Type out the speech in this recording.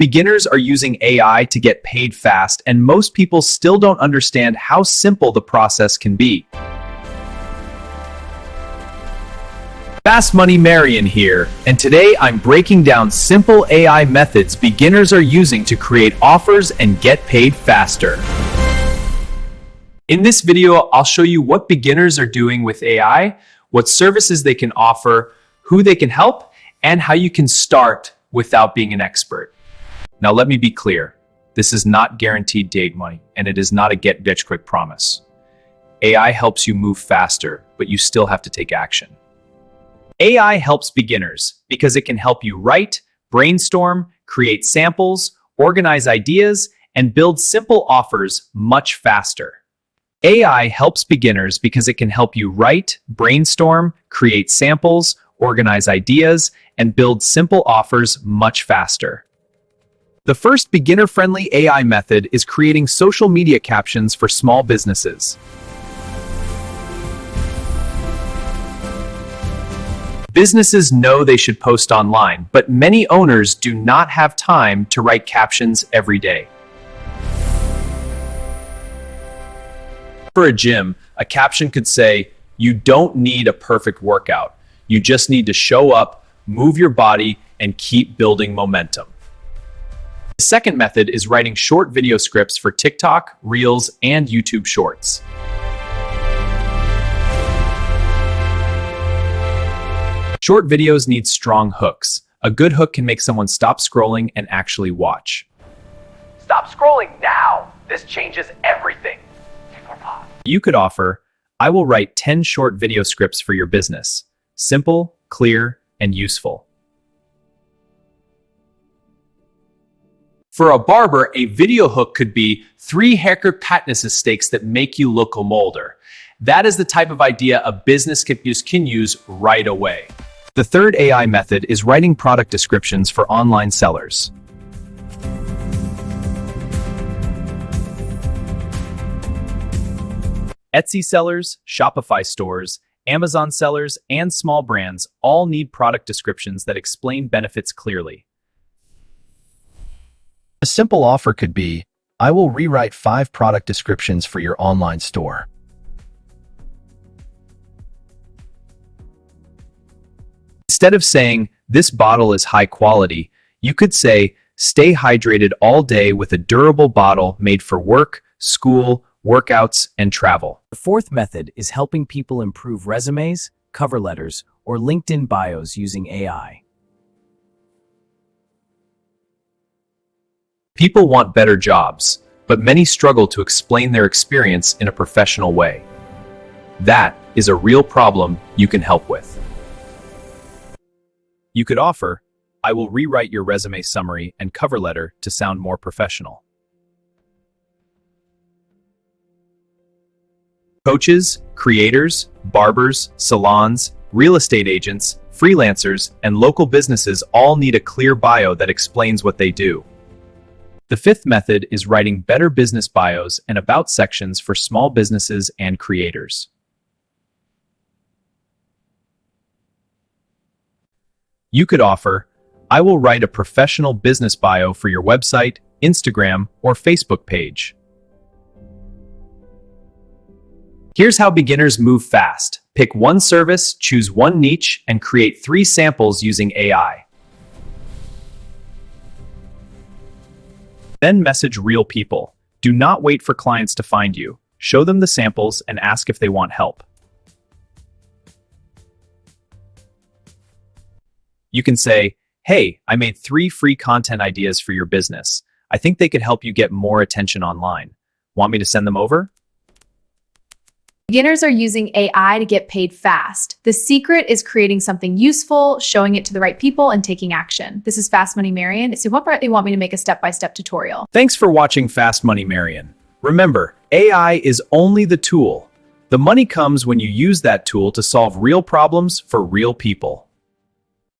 Beginners are using AI to get paid fast, and most people still don't understand how simple the process can be. Fast Money Marian here, and today I'm breaking down simple AI methods beginners are using to create offers and get paid faster. In this video, I'll show you what beginners are doing with AI, what services they can offer, who they can help, and how you can start without being an expert. Now, let me be clear. This is not guaranteed date money, and it is not a get-rich-quick promise. AI helps you move faster, but you still have to take action. AI helps beginners because it can help you write, brainstorm, create samples, organize ideas, and build simple offers much faster. AI helps beginners because it can help you write, brainstorm, create samples, organize ideas, and build simple offers much faster. The first beginner-friendly AI method is creating social media captions for small businesses. Businesses know they should post online, but many owners do not have time to write captions every day. For a gym, a caption could say, "You don't need a perfect workout. You just need to show up, move your body, and keep building momentum." The second method is writing short video scripts for TikTok, Reels, and YouTube Shorts. Short videos need strong hooks. A good hook can make someone stop scrolling and actually watch. Stop scrolling now! This changes everything! You could offer, "I will write 10 short video scripts for your business. Simple, clear, and useful." For a barber, a video hook could be 3 haircut patness mistakes that make you look a molder. That is the type of idea a business can use right away. The third AI method is writing product descriptions for online sellers. Etsy sellers, Shopify stores, Amazon sellers, and small brands all need product descriptions that explain benefits clearly. A simple offer could be, "I will rewrite 5 product descriptions for your online store." Instead of saying, "This bottle is high quality," you could say, "Stay hydrated all day with a durable bottle made for work, school, workouts, and travel." The fourth method is helping people improve resumes, cover letters, or LinkedIn bios using AI. People want better jobs, but many struggle to explain their experience in a professional way. That is a real problem you can help with. You could offer, "I will rewrite your resume summary and cover letter to sound more professional." Coaches, creators, barbers, salons, real estate agents, freelancers, and local businesses all need a clear bio that explains what they do. The fifth method is writing better business bios and about sections for small businesses and creators. You could offer, "I will write a professional business bio for your website, Instagram, or Facebook page." Here's how beginners move fast. Pick one service, choose one niche, and create 3 samples using AI. Then message real people. Do not wait for clients to find you. Show them the samples and ask if they want help. You can say, "Hey, I made 3 free content ideas for your business. I think they could help you get more attention online. Want me to send them over?" Beginners are using AI to get paid fast. The secret is creating something useful, showing it to the right people, and taking action. This is Fast Money Marian. So what part they want me to make a step-by-step tutorial? Thanks for watching Fast Money Marian. Remember, AI is only the tool. The money comes when you use that tool to solve real problems for real people.